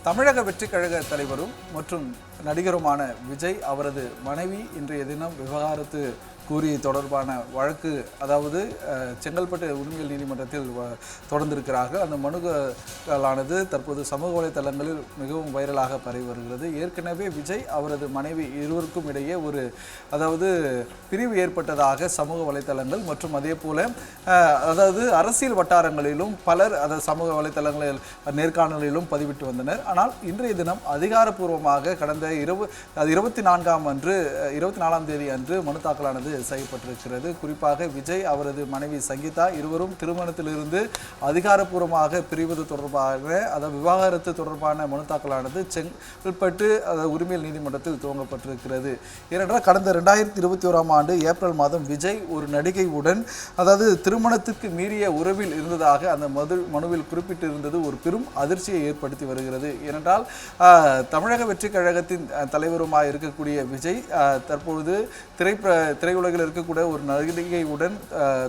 தமிழக வெற்றிக் கழக தலைவரும் மற்றும் நடிகருமான விஜய் அவரது மனைவி இன்றைய தினம் விவகாரத்து கூறி தொடர்பான வழக்கு, அதாவது செங்கல்பட்டு உரிமையியல் நீதிமன்றத்தில் தொடர்ந்திருக்கிறார்கள். அந்த மனுக்களானது தற்போது சமூக வலைதளங்களில் மிகவும் வைரலாக பரவி வருகிறது. ஏற்கனவே விஜய் அவரது மனைவி இருவருக்கும் இடையே பிரிவு ஏற்பட்டதாக சமூக வலைதளங்கள் மற்றும் அதே போல அரசியல் வட்டாரங்களிலும் பலர் சமூக வலைதளங்களில் நேர்காணலிலும் பதிவிட்டு வந்தனர். ஆனால் இன்றைய தினம் அதிகாரப்பூர்வமாக கடந்த 24ஆம் தேதி அன்று மனு தாக்கலானது செய்யப்பட்டிருக்கிறது. குறிப்பாக விஜய் அவரது மனைவி சங்கீதா இருவரும் திருமணத்திலிருந்து அதிகாரப்பூர்வமாக பிரிவது தொடர்பாக விவாகரத்து தொடர்பான மனு தாக்கலானது செங்கல்பட்டு உரிமையியல் நீதிமன்றத்தில் துவங்கப்பட்டிருக்கிறது. ஏனென்றால் கடந்த 2021ஆம் ஆண்டு ஏப்ரல் மாதம் விஜய் ஒரு நடிகையுடன் திருமணத்திற்கு மீறிய உறவில் இருந்ததாக அந்த மனுவில் குறிப்பிட்டிருந்தது ஒரு பெரும் அதிர்ச்சியை ஏற்படுத்தி வருகிறது. ஏனென்றால் தமிழக வெற்றிக் கழகத்தின் தலைவருமாய் இருக்கக்கூடிய விஜய் தற்பொழுது திரையுலகில் இருக்கக்கூடிய ஒரு நடிகையுடன்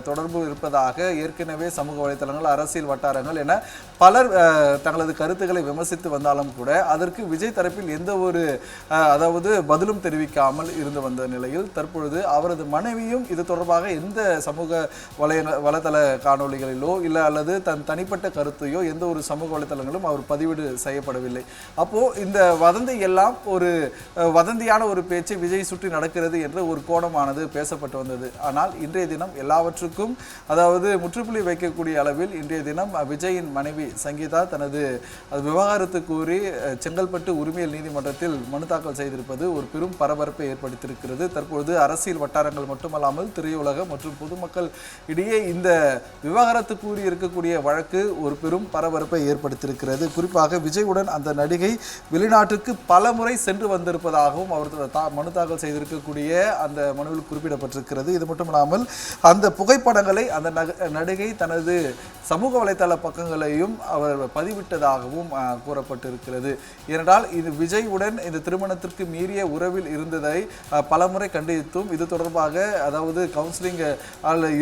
தொடர்பு இருப்பதாக ஏற்கனவே சமூக வலைதளங்கள், அரசியல் வட்டாரங்கள் என பலர் தங்களது கருத்துக்களை விமர்சித்து வந்தாலும் கூட அதற்கு விஜய் தரப்பில் எந்த ஒரு பதிலும் தெரிவிக்காமல் இருந்து வந்த நிலையில் தற்பொழுது அவரது மனைவியும் இது தொடர்பாக எந்த சமூக வலைதள காணொலிகளிலோ அல்லது தன் தனிப்பட்ட கருத்தையோ எந்த ஒரு சமூக வலைதளங்களும் அவர் பதிவீடு செய்யப்படவில்லை. அப்போ இந்த வதந்தி எல்லாம் ஒரு வதந்தியான ஒரு பேச்சை விஜய் சுற்றி நடக்கிறது என்ற ஒரு கோணமானது பேசப்பட்டு வந்தது. ஆனால் இன்றைய தினம் எல்லாவற்றுக்கும் முற்றுப்புள்ளி வைக்கக்கூடிய அளவில் இன்றைய தினம் விஜயின் மனைவி சங்கீதா தனது விவகாரத்து கூறி செங்கல்பட்டு உரிமையியல் நீதிமன்றத்தில் மனு தாக்கல் செய்திருப்பது ஒரு பெரும் பரபரப்பை ஏற்படுத்தியிருக்கிறது. தற்பொழுது அரசியல் வட்டாரங்கள் மட்டுமல்லாமல் திரையுலகம் மற்றும் பொதுமக்கள் இடையே இந்த விவகாரத்து கூறி இருக்கக்கூடிய வழக்கு ஒரு பெரும் பரபரப்பை ஏற்படுத்தியிருக்கிறது. குறிப்பாக விஜயுடன் அந்த நடிகை வெளிநாட்டுக்கு பல முறை சென்று வந்திருப்பதாகவும் அவர் மனு தாக்கல் செய்திருக்கக்கூடிய அந்த மனுவில் குறிப்பிடப்பட்டிருக்கிறது. இது மட்டுமில்லாமல் அந்த புகைப்படங்களை அந்த நடிகை தனது சமூக வலைதள பக்கங்களையும் அவர் பதிவிட்டதாகவும் கூறப்பட்டிருக்கிறது. ஏனென்றால் இது விஜயுடன் இந்த திருமணத்திற்கு மீறிய உறவில் இருந்ததை பலமுறை கண்டித்தும் இது தொடர்பாக கவுன்சிலிங்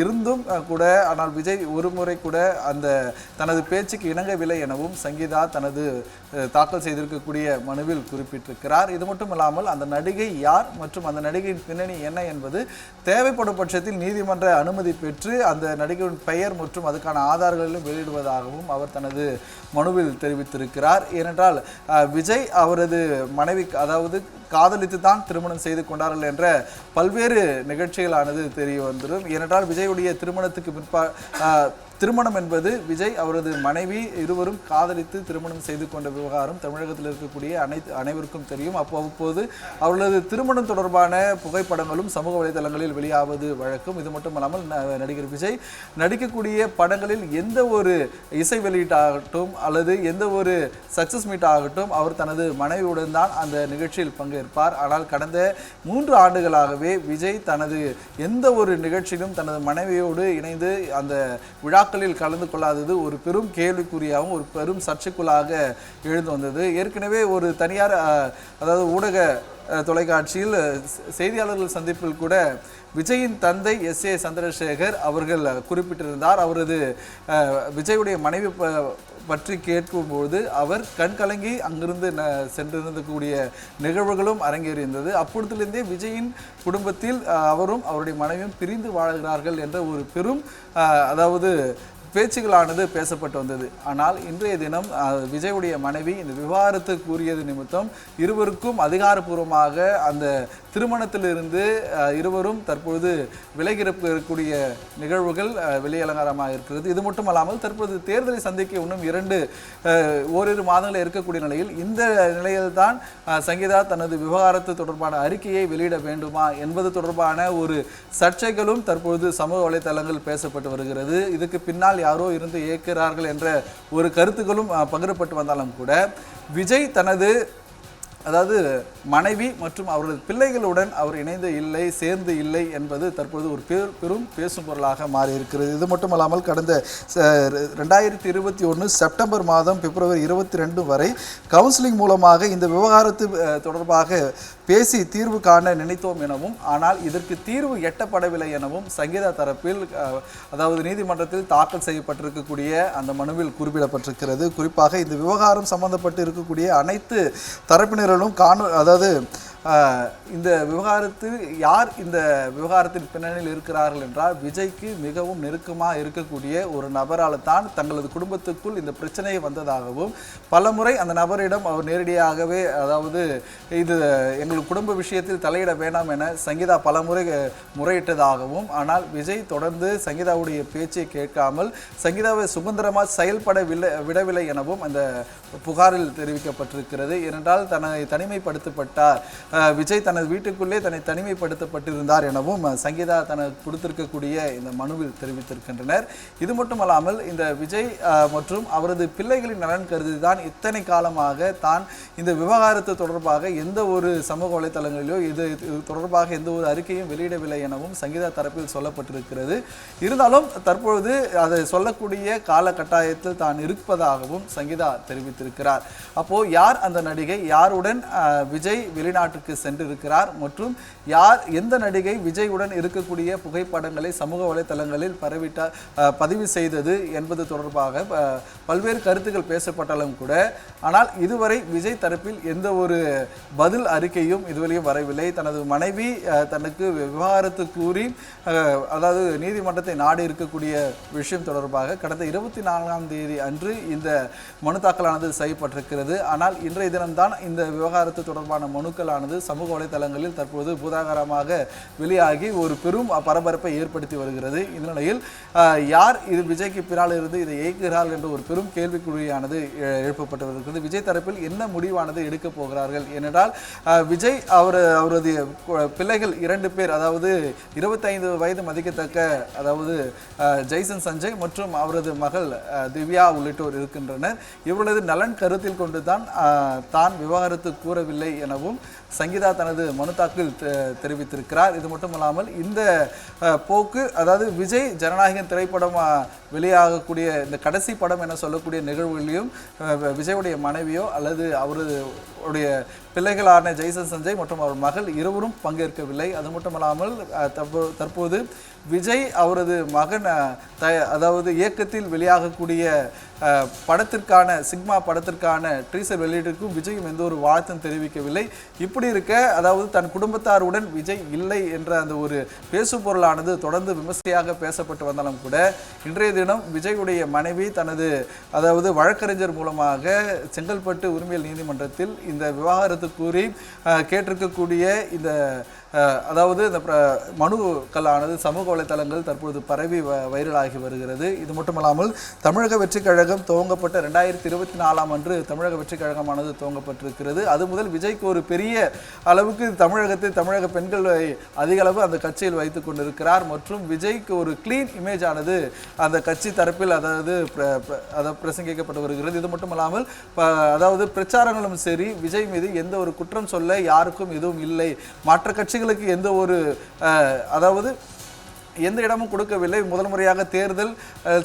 இருந்தும் கூட ஆனால் விஜய் ஒரு முறை கூட அந்த தனது பேச்சுக்கு இணங்கவில்லை எனவும் சங்கீதா தனது தாக்கல் செய்திருக்கக்கூடிய மனுவில் குறிப்பிட்டிருக்கிறார். இது மட்டும் இல்லாமல் அந்த நடிகை யார் மற்றும் அந்த நடிகையின் பின்னணி என்ன என்பது தேவைப்படும் பட்சத்தில் நீதிமன்ற அனுமதி பெற்று அந்த நடிகையின் பெயர் மற்றும் அதுக்கான ஆதாரங்களிலும் வெளியிடுவதாகவும் அவர் தனது மனுவில் தெரிவித்திருக்கிறார். ஏனென்றால் விஜய் அவரது மனைவி காதலித்து தான் திருமணம் செய்து கொண்டார்கள் என்ற பல்வேறு நிகழ்ச்சிகளானது தெரிய வந்துடும். ஏனென்றால் விஜயுடைய திருமணத்துக்கு திருமணம் என்பது விஜய் அவரது மனைவி இருவரும் காதலித்து திருமணம் செய்து கொண்ட விவகாரம் தமிழகத்தில் இருக்கக்கூடிய அனைவருக்கும் தெரியும். அப்போது அவர்களது திருமணம் தொடர்பான புகைப்படங்களும் சமூக வலைதளங்களில் வெளியாவது வழக்கம். இது மட்டுமல்லாமல் நடிகர் விஜய் நடிக்கக்கூடிய படங்களில் எந்த ஒரு இசை வெளியீட்டாகட்டும் அல்லது எந்த ஒரு சக்சஸ் மீட் ஆகட்டும் அவர் தனது மனைவியுடன் தான் அந்த நிகழ்ச்சியில் பங்கேற்பார். ஆனால் கடந்த 3 ஆண்டுகளாகவே விஜய் தனது எந்த ஒரு நிகழ்ச்சியிலும் தனது மனைவியோடு இணைந்து அந்த விழாக்களில் கலந்து கொள்ளாதது ஒரு பெரும் கேள்விக்குறியாகவும் ஒரு பெரும் சர்ச்சைக்குள்ளாக எழுந்து வந்தது. ஏற்கனவே ஒரு தனியார் ஊடக தொலைக்காட்சியில் செய்தியாளர்கள் சந்திப்பில் கூட விஜயின் தந்தை SA சந்திரசேகர் அவர்கள் குறிப்பிட்டிருந்தார். அவரது விஜயுடைய மனைவி பற்றி கேட்கும்போது அவர் கண்கலங்கி அங்கிருந்து சென்றிருந்தக்கூடிய நிகழ்வுகளும் அரங்கேறியிருந்தது. அப்பொழுதிலிருந்தே விஜயின் குடும்பத்தில் அவரும் அவருடைய மனைவியும் பிரிந்து வாழ்கிறார்கள் என்ற ஒரு பெரும் பேச்சுகளானது பேசப்பட்டு வந்தது. ஆனால் இன்றைய தினம் விஜயுடைய மனைவி இந்த விவாகரத்து கூறியது நிமித்தம் இருவருக்கும் அதிகாரப்பூர்வமாக அந்த திருமணத்திலிருந்து இருவரும் தற்பொழுது விலகியிருக்கக்கூடிய நிகழ்வுகள் வெளியலங்காரமாக இருக்கிறது. இது மட்டுமல்லாமல் தற்போது தேர்தலை சந்திக்க இன்னும் ஓரிரு மாதங்கள் இருக்கக்கூடிய நிலையில் இந்த நிலையில்தான் சங்கீதா தனது விவகாரத்து தொடர்பான அறிக்கையை வெளியிட வேண்டுமா என்பது தொடர்பான ஒரு சர்ச்சைகளும் தற்பொழுது சமூக வலைதளங்கள் பேசப்பட்டு வருகிறது. இதுக்கு பின்னால் யாரோ இருந்து இயக்கிறார்கள் என்ற ஒரு கருத்துக்களும் பகிரப்பட்டு வந்தாலும் கூட விஜய் தனது அதாவது மனைவி மற்றும் அவரது பிள்ளைகளுடன் அவர் இணைந்து இல்லை, சேர்ந்து இல்லை என்பது தற்போது ஒரு பெரும் பேசும் பொருளாக மாறி இருக்கிறது. இது மட்டுமல்லாமல் கடந்த 2021 செப்டம்பர் மாதம் பிப்ரவரி 22 வரை கவுன்சிலிங் மூலமாக இந்த விவகாரத்து தொடர்பாக பேசி தீர்வு காண நினைத்தோம் எனவும், ஆனால் இதற்கு தீர்வு எட்டப்படவில்லை எனவும் சங்கீதா தரப்பில் அதாவது நீதிமன்றத்தில் தாக்கல் செய்யப்பட்டிருக்கக்கூடிய அந்த மனுவில் குறிப்பிடப்பட்டிருக்கிறது. குறிப்பாக இந்த விவகாரம் சம்பந்தப்பட்டு இருக்கக்கூடிய அனைத்து தரப்பினரும் அதாவது இந்த விவகாரத்தில் யார் இந்த விவகாரத்தின் பின்னணியில் இருக்கிறார்கள் என்றால், விஜய்க்கு மிகவும் நெருக்கமாக இருக்கக்கூடிய ஒரு நபரால் தான் தங்களது குடும்பத்துக்குள் இந்த பிரச்சனை வந்ததாகவும், பலமுறை அந்த நபரிடம் அவர் நேரடியாகவே அதாவது இது எங்கள் குடும்ப விஷயத்தில் தலையிட வேண்டாம் என சங்கீதா பலமுறை முறையிட்டதாகவும், ஆனால் விஜய் தொடர்ந்து சங்கீதாவுடைய பேச்சை கேட்காமல் சங்கீதாவை சுதந்திரமாக செயல்பட விடவில்லை எனவும் அந்த புகாரில் தெரிவிக்கப்பட்டிருக்கிறது. ஏனென்றால் தன்னை தனிமைப்படுத்தப்பட்டார், விஜய் தனது வீட்டுக்குள்ளே தன்னை தனிமைப்படுத்தப்பட்டிருந்தார் எனவும் சங்கீதா தனக்கு கொடுத்திருக்கக்கூடிய இந்த மனுவில் தெரிவித்திருக்கின்றனர். இது மட்டுமல்லாமல் இந்த விஜய் மற்றும் அவரது பிள்ளைகளின் நலன் கருதிதான் இத்தனை காலமாக தான் இந்த விவகாரத்து தொடர்பாக எந்த ஒரு சமூக வலைதளங்களிலோ இது தொடர்பாக எந்த ஒரு அறிக்கையும் வெளியிடவில்லை எனவும் சங்கீதா தரப்பில் சொல்லப்பட்டிருக்கிறது. இருந்தாலும் தற்பொழுது அதை சொல்லக்கூடிய காலகட்டாயத்தில் தான் இருப்பதாகவும் சங்கீதா தெரிவித்திருக்கிறார். அப்போ யார் அந்த நடிகை, யாருடன் விஜய் வெளிநாட்டுக்கு சென்றிருக்கிறார் மற்றும் எந்த நடிகை விஜயுடன் இருக்கக்கூடிய புகைப்படங்களை சமூக வலைதளங்களில் பதிவு செய்தது என்பது தொடர்பாக பல்வேறு கருத்துக்கள் பேசப்பட்டாலும் கூட, ஆனால் இதுவரை விஜய் தரப்பில் எந்த ஒரு பதில் அறிக்கையும் இதுவரையும் வரவில்லை. தனது மனைவி தனக்கு விவகாரத்து கூறி அதாவது நீதிமன்றத்தை நாடி இருக்கக்கூடிய விஷயம் தொடர்பாக கடந்த 24ஆம் தேதி அன்று இந்த மனு தாக்கலானது செய்யப்பட்டிருக்கிறது. ஆனால் இன்றைய தினம்தான் இந்த விவகாரத்து தொடர்பான மனுக்களானது சமூக வலைதளங்களில் தற்போது பூதாகரமாக வெளியாகி ஒரு பெரும் பரபரப்பை ஏற்படுத்தி வருகிறது. இந்த நிலையில் யார் இது விஜய்க்கு பின்னால் இருந்து இதை இயக்குகிறார்கள் என்ற ஒரு பெரும் கேள்விக்குறியானது எழுப்பப்பட்டு வருகிறது. விஜய் தரப்பில் என்ன முடிவானது எடுக்கப் போகிறார்கள் ஏனென்றால், விஜய் அவரது பிள்ளைகள் 2 பேர், அதாவது 25 வயது மதிக்கத்தக்க அதாவது ஜெய்சன் சஞ்சய் மற்றும் அவரது மகள் திவ்யா உள்ளிட்டோர் இருக்கின்றனர். இவர்களது நலன் கருத்தில் கொண்டுதான் தான் விவகாரத்து கூறவில்லை எனவும் சங்கீதா தனது மனு தாக்கில் தெரிவித்திருக்கிறார். இது மட்டுமல்லாமல் இந்த போக்கு, அதாவது விஜய் ஜனநாயகன் திரைப்படம் வெளியாகக்கூடிய இந்த கடைசி படம் என சொல்லக்கூடிய நிகழ்வுகளிலும் விஜயுடைய மனைவியோ அல்லது அவருடைய பிள்ளைகளான ஜெய்சன் சஞ்சய் மற்றும் அவர் மகள் இருவரும் பங்கேற்கவில்லை. அது மட்டுமல்லாமல் தற்போது விஜய் அவரது மகன் அதாவது இயக்கத்தில் வெளியாகக்கூடிய படத்திற்கான சிக்மா படத்திற்கான ட்ரீசர் வெளியீட்டிற்கும் விஜயும் எந்த ஒரு வாழ்த்தும் தெரிவிக்கவில்லை. இப்படி இருக்க, அதாவது தன் குடும்பத்தாருடன் விஜய் இல்லை என்ற அந்த ஒரு பேசு பொருளானது தொடர்ந்து விமர்சையாக பேசப்பட்டு வந்தாலும் கூட, இன்றைய தினம் விஜயுடைய மனைவி தனது அதாவது வழக்கறிஞர் மூலமாக செங்கல்பட்டு உரிமையியல் நீதிமன்றத்தில் இந்த விவகாரத்து கூறி கேட்டிருக்கக்கூடிய இந்த அதாவது இந்த மனுக்களானது சமூக வலைதளங்கள் தற்போது பரவி வைரலாகி வருகிறது. இது மட்டுமல்லாமல் தமிழக வெற்றி கழகம் துவங்கப்பட்ட 2024ஆம் ஆண்டு தமிழக வெற்றி கழகமானது துவங்கப்பட்டிருக்கிறது. அது முதல் விஜய்க்கு ஒரு பெரிய அளவுக்கு தமிழக பெண்கள் அதிக அளவு அந்த கட்சியில் வைத்துக் கொண்டிருக்கிறார் மற்றும் விஜய்க்கு ஒரு கிளீன் இமேஜ் ஆனது அந்த கட்சி தரப்பில் அதாவது பிரசங்கிக்கப்பட்டு வருகிறது. இது மட்டுமல்லாமல் அதாவது பிரச்சாரங்களும் சரி, விஜய் மீது எந்த ஒரு குற்றம் சொல்ல யாருக்கும் எதுவும் இல்லை, மற்ற கட்சிகளுக்கு எந்த ஒரு அதாவது எந்த இடமும் கொடுக்கவில்லை. முதல் முறையாக தேர்தல்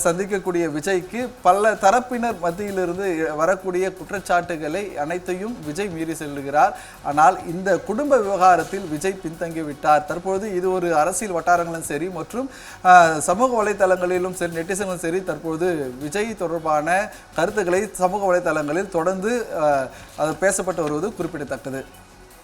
சந்திக்கக்கூடிய விஜய்க்கு பல தரப்பினர் மத்தியிலிருந்து வரக்கூடிய குற்றச்சாட்டுகளை அனைத்தையும் விஜய் மீறி செல்கிறார். ஆனால் இந்த குடும்ப விவகாரத்தில் விஜய் பின்தங்கிவிட்டார். தற்பொழுது இது ஒரு அரசியல் வட்டாரங்களும் சரி மற்றும் சமூக வலைதளங்களிலும் சரி, நெட்டிசனும் சரி, தற்பொழுது விஜய் தொடர்பான கருத்துக்களை சமூக வலைதளங்களில் தொடர்ந்து பேசப்பட்டு வருவது குறிப்பிடத்தக்கது.